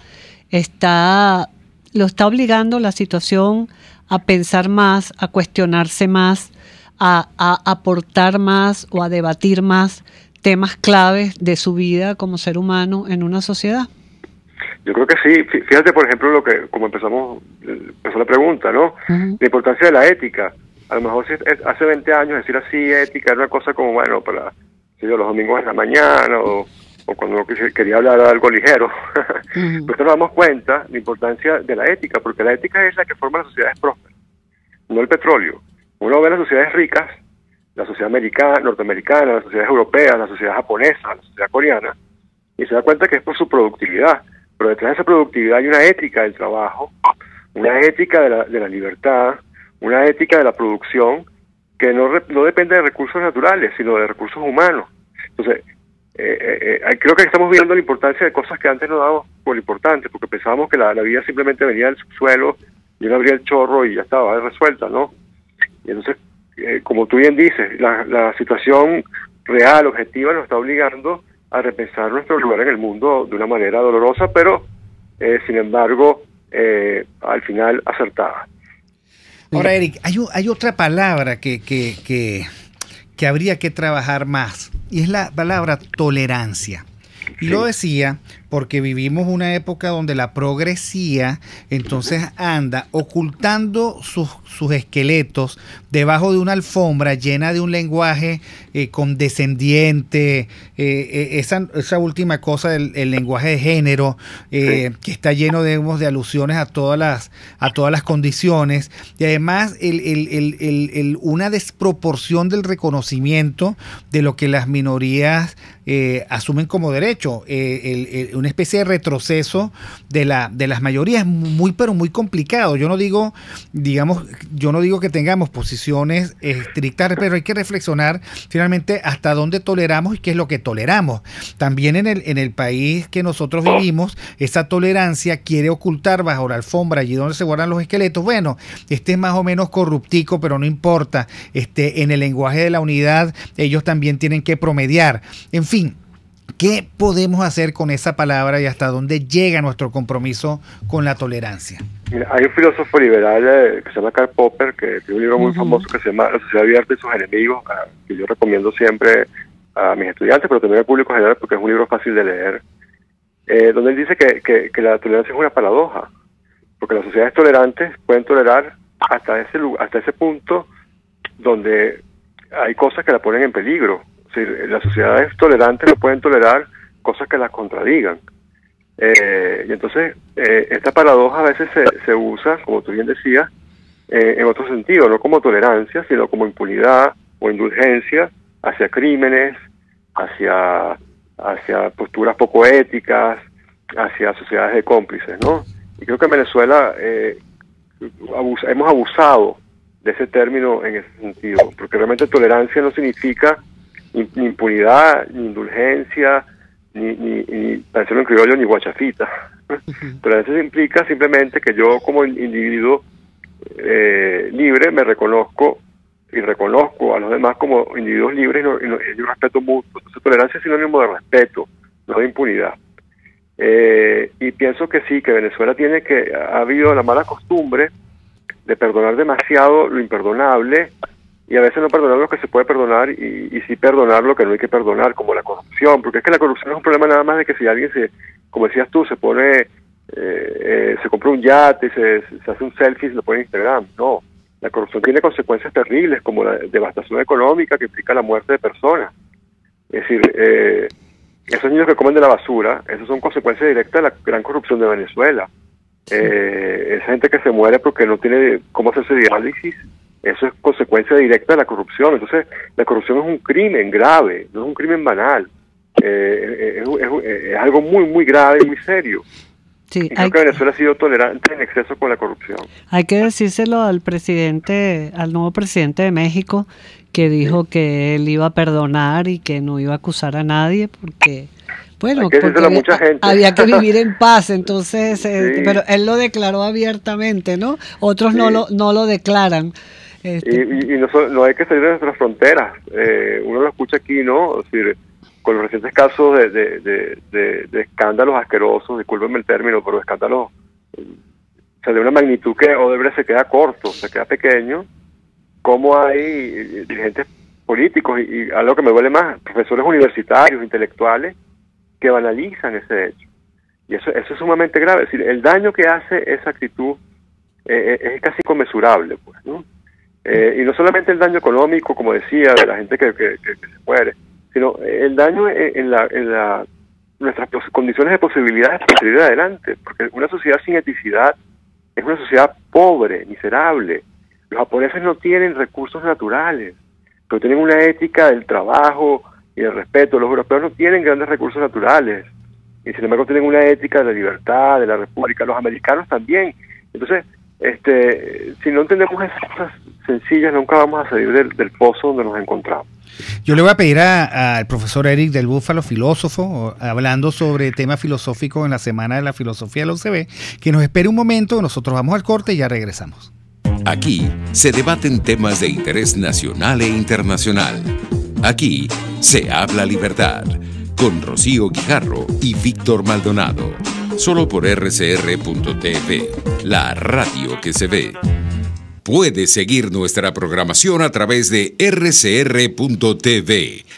lo está obligando la situación a pensar más, a cuestionarse más, a aportar más o a debatir más temas claves de su vida como ser humano en una sociedad? Yo creo que sí. Fíjate, por ejemplo, como empezó la pregunta, ¿no? La importancia de la ética. A lo mejor hace 20 años decir así, ética, era una cosa como, bueno, para los domingos en la mañana o cuando uno quería hablar de algo ligero. Pero nos damos cuenta de la importancia de la ética, porque la ética es la que forma las sociedades prósperas, no el petróleo. Uno ve las sociedades ricas, la sociedad americana, norteamericana, las sociedades europeas, la sociedad japonesa, la sociedad coreana, y se da cuenta que es por su productividad. Pero detrás de esa productividad hay una ética del trabajo, una ética de la libertad, una ética de la producción que no depende de recursos naturales, sino de recursos humanos. Entonces, creo que estamos viendo la importancia de cosas que antes no dábamos por importante, porque pensábamos que la vida simplemente venía del subsuelo, y uno abría el chorro y ya estaba resuelta, ¿no? Y entonces, como tú bien dices, la situación real, objetiva, nos está obligando a repensar nuestro lugar en el mundo de una manera dolorosa, pero sin embargo, al final acertada. Ahora, Eric, hay otra palabra que habría que trabajar más, y es la palabra tolerancia. Y lo decía porque vivimos una época donde la progresía entonces anda ocultando sus esqueletos debajo de una alfombra llena de un lenguaje condescendiente, esa última cosa del lenguaje de género, que está lleno de alusiones a todas las condiciones, y además una desproporción del reconocimiento de lo que las minorías asumen como derecho, una especie de retroceso de las mayorías, pero muy complicado. Yo no digo que tengamos posiciones estrictas, pero hay que reflexionar finalmente hasta dónde toleramos y qué es lo que toleramos. También en el país que nosotros vivimos, esa tolerancia quiere ocultar bajo la alfombra, allí donde se guardan los esqueletos. Bueno, este es más o menos corruptico, pero no importa. En el lenguaje de la unidad, ellos también tienen que promediar. En fin, ¿qué podemos hacer con esa palabra y hasta dónde llega nuestro compromiso con la tolerancia? Mira, hay un filósofo liberal que se llama Karl Popper, que tiene un libro muy famoso que se llama La sociedad abierta y sus enemigos, que yo recomiendo siempre a mis estudiantes, pero también al público general, porque es un libro fácil de leer, donde él dice que la tolerancia es una paradoja, porque las sociedades tolerantes pueden tolerar hasta ese punto donde hay cosas que la ponen en peligro. Es decir, las sociedades tolerantes no pueden tolerar cosas que las contradigan. Y entonces, esta paradoja a veces se usa, como tú bien decías, en otro sentido, no como tolerancia, sino como impunidad o indulgencia hacia crímenes, hacia posturas poco éticas, hacia sociedades de cómplices, ¿no? Y creo que en Venezuela hemos abusado de ese término en ese sentido, porque realmente tolerancia no significa ni impunidad, ni indulgencia, ni para decirlo en criollo, ni guachafita. Tolerancia implica simplemente que yo como individuo libre me reconozco y reconozco a los demás como individuos libres y un respeto mutuo. Entonces tolerancia es sinónimo de respeto, no de impunidad. Y pienso que sí, que Venezuela ha habido la mala costumbre de perdonar demasiado lo imperdonable, y a veces no perdonar lo que se puede perdonar y sí perdonar lo que no hay que perdonar, como la corrupción, porque es que la corrupción es un problema nada más de que si alguien como decías tú, se compra un yate, se hace un selfie y se lo pone en Instagram. No, la corrupción tiene consecuencias terribles, como la devastación económica que implica la muerte de personas. Es decir, esos niños que comen de la basura, esas son consecuencias directas de la gran corrupción de Venezuela. Esa gente que se muere porque no tiene cómo hacerse diálisis, eso es consecuencia directa de la corrupción. Entonces, la corrupción es un crimen grave, no es un crimen banal. Es algo muy, muy grave y muy serio. Sí, y creo que Venezuela ha sido tolerante en exceso con la corrupción. Hay que decírselo al nuevo presidente de México, que dijo que él iba a perdonar y que no iba a acusar a nadie, porque Bueno, porque mucha gente. Había que vivir en paz, entonces, Sí. pero él lo declaró abiertamente, ¿no? Otros Sí. no lo declaran. Y no hay que salir de nuestras fronteras. Uno lo escucha aquí, ¿no? Es decir, con los recientes casos de escándalos asquerosos, discúlpenme el término, pero escándalos de una magnitud que Odebrecht se queda corto, se queda pequeño, como hay dirigentes políticos y algo que me duele más, profesores universitarios, intelectuales, que banalizan ese hecho. Y eso es sumamente grave. Es decir, el daño que hace esa actitud es casi inconmensurable, pues, ¿no? Y no solamente el daño económico, como decía, de la gente que se muere, sino el daño en nuestras condiciones de posibilidades de salir adelante, porque una sociedad sin eticidad es una sociedad pobre, miserable. Los japoneses no tienen recursos naturales, pero tienen una ética del trabajo y del respeto. Los europeos no tienen grandes recursos naturales, y sin embargo tienen una ética de la libertad, de la república. Los americanos también. Entonces, si no entendemos esas cosas sencillas, nunca vamos a salir del pozo donde nos encontramos. Yo le voy a pedir al profesor Eric del Búfalo, filósofo, hablando sobre temas filosóficos en la Semana de la Filosofía de la UCB, que nos espere un momento. Nosotros vamos al corte y ya regresamos. Aquí se debaten temas de interés nacional e internacional. Aquí se habla libertad, con Rocío Guijarro y Víctor Maldonado. Solo por rcr.tv, la radio que se ve. Puedes seguir nuestra programación a través de rcr.tv,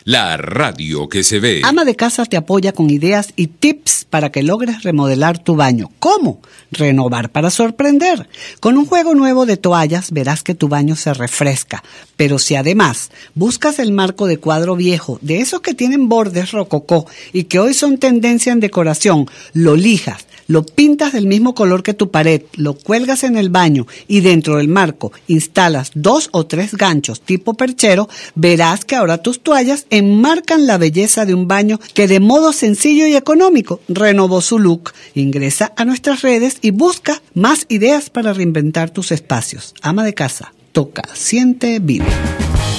la radio que se ve. Ama de Casa te apoya con ideas y tips para que logres remodelar tu baño. ¿Cómo? Renovar para sorprender. Con un juego nuevo de toallas verás que tu baño se refresca. Pero si además buscas el marco de cuadro viejo, de esos que tienen bordes rococó y que hoy son tendencia en decoración, lo lijas, lo pintas del mismo color que tu pared, lo cuelgas en el baño y dentro del marco instalas 2 o 3 ganchos tipo perchero, verás que ahora tus toallas enmarcan la belleza de un baño que de modo sencillo y económico renovó su look. Ingresa a nuestras redes y busca más ideas para reinventar tus espacios. Ama de Casa, toca, siente, vive.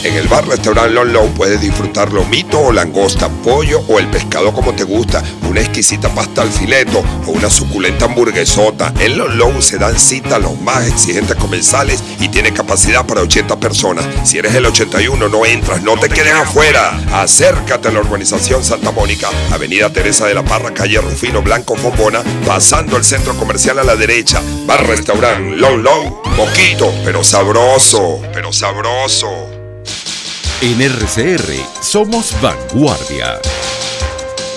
En el bar-restaurante Long Low puedes disfrutar lomito o langosta, pollo o el pescado como te gusta, una exquisita pasta al fileto o una suculenta hamburguesota. En Long Low se dan cita los más exigentes comensales y tiene capacidad para 80 personas. Si eres el 81 no entras, no te quedes afuera. Acércate a la urbanización Santa Mónica, Avenida Teresa de la Parra, calle Rufino Blanco Fombona, pasando el centro comercial a la derecha. Bar-restaurante Long Low, poquito pero sabroso, pero sabroso. En RCR somos vanguardia.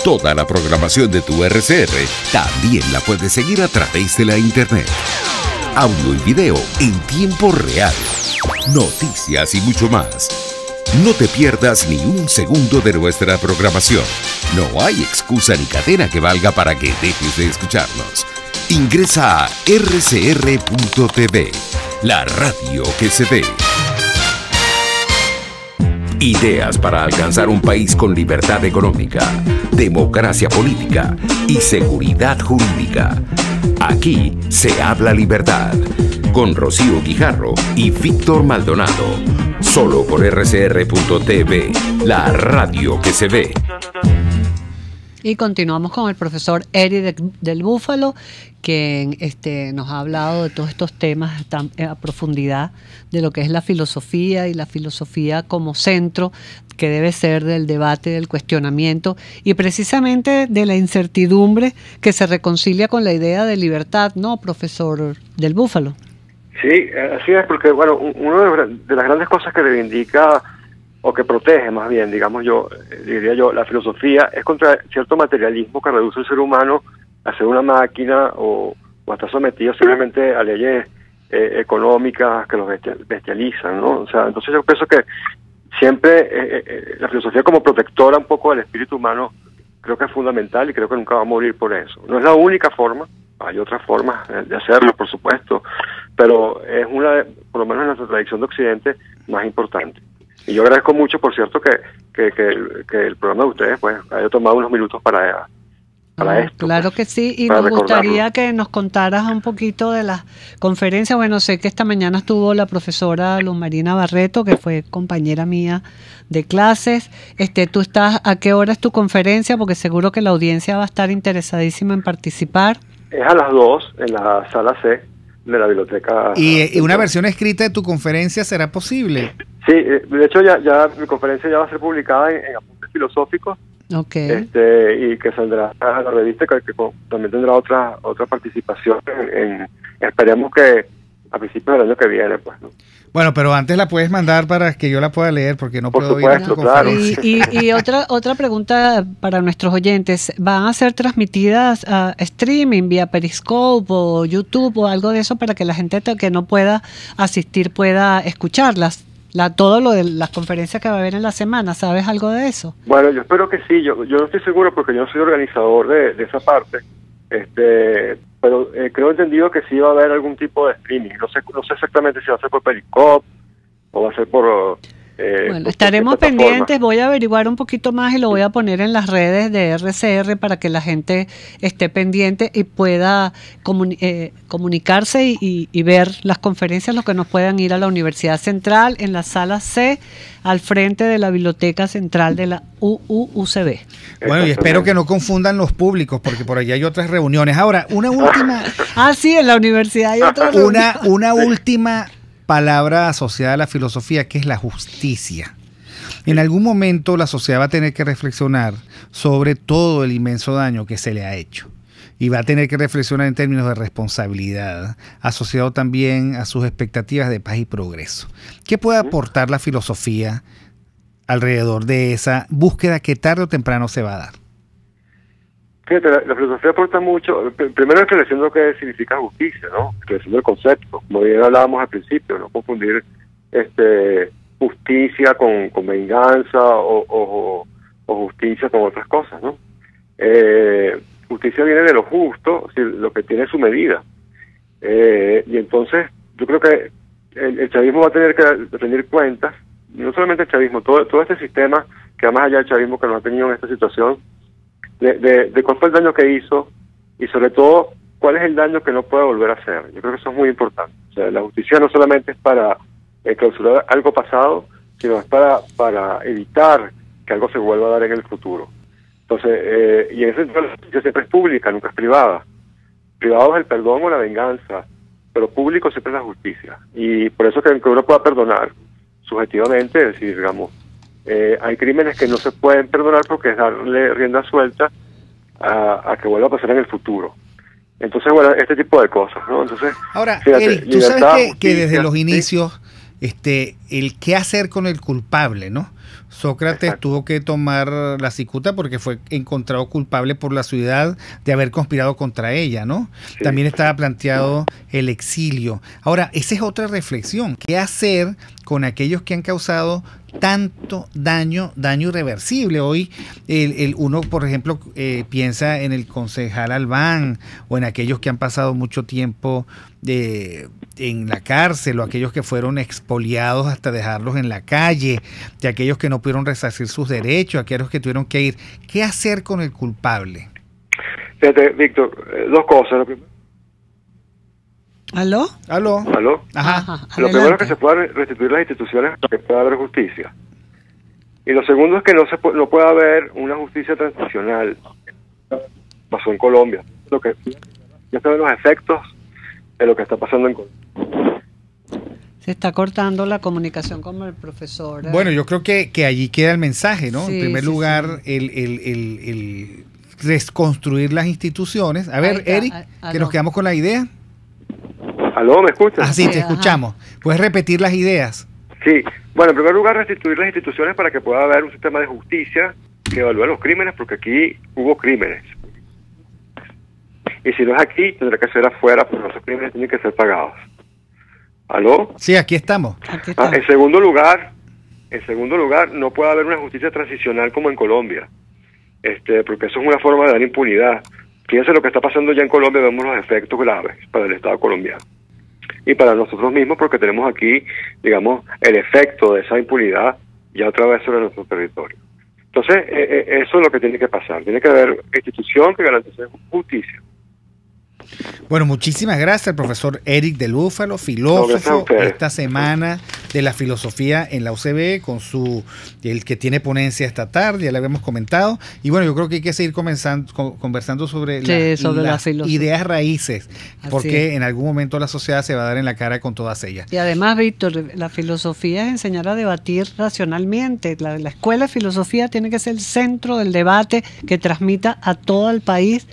Toda la programación de tu RCR también la puedes seguir a través de la internet. Audio y video en tiempo real. Noticias y mucho más. No te pierdas ni un segundo de nuestra programación. No hay excusa ni cadena que valga para que dejes de escucharnos. Ingresa a rcr.tv, la radio que se ve. Ideas para alcanzar un país con libertad económica, democracia política y seguridad jurídica. Aquí se habla libertad, con Rocío Guijarro y Víctor Maldonado. Solo por rcr.tv, la radio que se ve. Y continuamos con el profesor Eric del Búfalo, que nos ha hablado de todos estos temas a profundidad, de lo que es la filosofía y la filosofía como centro que debe ser del debate, del cuestionamiento y precisamente de la incertidumbre que se reconcilia con la idea de libertad, ¿no, profesor del Búfalo? Sí, así es, porque bueno, una de las grandes cosas que reivindica o que protege más bien, diría yo, la filosofía es contra cierto materialismo que reduce al ser humano a ser una máquina o a estar sometido simplemente a leyes económicas que los bestializan, ¿no? O sea, entonces yo pienso que siempre la filosofía como protectora un poco del espíritu humano creo que es fundamental y creo que nunca va a morir por eso. No es la única forma, hay otras formas de hacerlo, por supuesto, pero es por lo menos en nuestra tradición de Occidente, más importante. Y yo agradezco mucho, por cierto, que el programa de ustedes pues haya tomado unos minutos para para esto. Claro que sí, y para nos gustaría recordarlo. que nos contaras un poquito de las conferencias. Bueno, sé que esta mañana estuvo la profesora Luz Marina Barreto, que fue compañera mía de clases. ¿Tú estás, a qué hora es tu conferencia? Porque seguro que la audiencia va a estar interesadísima en participar. Es a las 2 en la sala C de la biblioteca. ¿Y una versión escrita de tu conferencia será posible? Sí, de hecho ya mi conferencia ya va a ser publicada en Apuntes Filosóficos. Okay. Y que saldrá a la revista, que también tendrá otra participación esperemos que a principios del año que viene, pues, ¿no? Bueno, pero antes la puedes mandar para que yo la pueda leer, porque no Por puedo supuesto, ir a tu claro. conferencia. Y otra pregunta para nuestros oyentes, ¿van a ser transmitidas a streaming vía Periscope o YouTube o algo de eso para que la gente que no pueda asistir pueda escucharlas? Todo lo de las conferencias que va a haber en la semana, ¿sabes algo de eso? Bueno, yo espero que sí, yo no estoy seguro porque yo no soy organizador de esa parte, pero creo entendido que sí va a haber algún tipo de streaming, no sé exactamente si va a ser por Periscope o va a ser por... Bueno, estaremos pendientes, voy a averiguar un poquito más y lo voy a poner en las redes de RCR para que la gente esté pendiente y pueda comunicarse y ver las conferencias, los que nos puedan ir a la Universidad Central en la sala C, al frente de la Biblioteca Central de la UUCB. Bueno, y espero que no confundan los públicos, porque por allá hay otras reuniones. Ahora, una última... sí, en la universidad hay otras una última palabra asociada a la filosofía, que es la justicia. En algún momento la sociedad va a tener que reflexionar sobre todo el inmenso daño que se le ha hecho. Y va a tener que reflexionar en términos de responsabilidad, asociado también a sus expectativas de paz y progreso. ¿Qué puede aportar la filosofía alrededor de esa búsqueda que tarde o temprano se va a dar? Fíjate, la filosofía aporta mucho, primero esclareciendo qué significa justicia, ¿no? Esclareciendo el concepto, como bien hablábamos al principio, no confundir justicia con venganza o justicia con otras cosas, ¿no? Justicia viene de lo justo, lo que tiene su medida. Y entonces yo creo que el chavismo va a tener que rendir cuentas, no solamente el chavismo, todo este sistema que va más allá del chavismo que nos ha tenido en esta situación, de cuál fue el daño que hizo y sobre todo cuál es el daño que no puede volver a hacer. Yo creo que eso es muy importante. O sea, la justicia no solamente es para clausurar algo pasado, sino es para evitar que algo se vuelva a dar en el futuro. Entonces, y en ese sentido la justicia siempre es pública, nunca es privada. Privado es el perdón o la venganza, pero público siempre es la justicia. Y por eso que uno pueda perdonar subjetivamente, es decir, digamos, hay crímenes que no se pueden perdonar porque es darle rienda suelta a que vuelva a pasar en el futuro. Entonces, bueno, este tipo de cosas, ¿no? Entonces, ahora, fíjate, Eric, tú sabes que justicia, desde los ¿sí? inicios, el qué hacer con el culpable, ¿no? Sócrates Exacto. tuvo que tomar la cicuta porque fue encontrado culpable por la ciudad de haber conspirado contra ella, ¿no? Sí. También estaba planteado el exilio. Ahora, esa es otra reflexión. ¿Qué hacer con aquellos que han causado tanto daño irreversible? Hoy uno, por ejemplo, piensa en el concejal Albán o en aquellos que han pasado mucho tiempo en la cárcel, o aquellos que fueron expoliados hasta dejarlos en la calle, de aquellos que no pudieron resarcir sus derechos, aquellos que tuvieron que ir. ¿Qué hacer con el culpable? Fíjate, Víctor, dos cosas. Lo primero, ¿Aló? ¿aló? Ajá. Lo primero es que se puedan restituir las instituciones para que pueda haber justicia. Y lo segundo es que no puede haber una justicia transicional. Pasó en Colombia. Ya saben los efectos de lo que está pasando en Colombia. Se está cortando la comunicación con el profesor. Bueno, yo creo que allí queda el mensaje, ¿no? Sí, en primer sí, lugar, el reconstruir las instituciones. A ver, Ahí está, Eric, que aló. nos quedamos con la idea. ¿Aló? ¿Me escuchas? Ah, sí, te ajá. escuchamos. ¿Puedes repetir las ideas? Sí. Bueno, en primer lugar, restituir las instituciones para que pueda haber un sistema de justicia que evalúe los crímenes, porque aquí hubo crímenes. Y si no es aquí, tendrá que ser afuera, porque esos crímenes tienen que ser pagados. ¿Aló? Sí, aquí estamos. Aquí está. En segundo lugar, no puede haber una justicia transicional como en Colombia, porque eso es una forma de dar impunidad. Fíjense lo que está pasando ya en Colombia, vemos los efectos graves para el Estado colombiano. Y para nosotros mismos, porque tenemos aquí, digamos, el efecto de esa impunidad ya otra vez sobre nuestro territorio. Entonces, eso es lo que tiene que pasar. Tiene que haber institución que garantice justicia. Bueno, muchísimas gracias al profesor Eric del Búfalo, filósofo, esta semana de la filosofía en la UCB, con el que tiene ponencia esta tarde, ya lo habíamos comentado. Y bueno, yo creo que hay que seguir conversando sobre las ideas raíces, porque en algún momento la sociedad se va a dar en la cara con todas ellas. Y además, Víctor, la filosofía es enseñar a debatir racionalmente. La escuela de filosofía tiene que ser el centro del debate que transmita a todo el país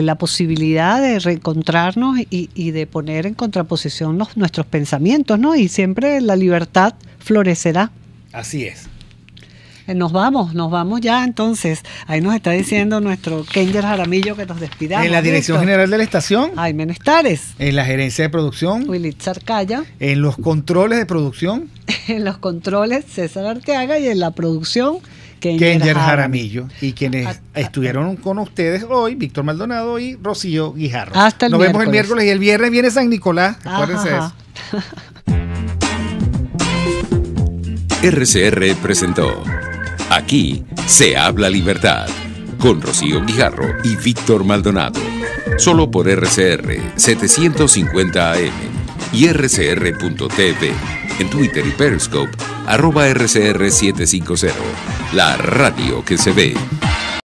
la posibilidad de reencontrarnos y de poner en contraposición nuestros pensamientos, ¿no? Y siempre la libertad florecerá. Así es. Nos vamos ya entonces. Ahí nos está diciendo nuestro Kenger Jaramillo que nos despidamos. En la Dirección General de la Estación, Jaime Nestares. En la Gerencia de Producción, Willit Sarcaya. En los controles de producción, en los controles, César Arteaga. Y en la producción, Kenger Jaramillo. Y quienes estuvieron con ustedes hoy, Víctor Maldonado y Rocío Guijarro. Hasta el Nos miércoles. vemos el miércoles y el viernes viene San Nicolás. Acuérdense de eso. RCR presentó Aquí se habla libertad, con Rocío Guijarro y Víctor Maldonado. Solo por RCR 750 AM y rcr.tv. En Twitter y Periscope, @RCR750. La radio que se ve.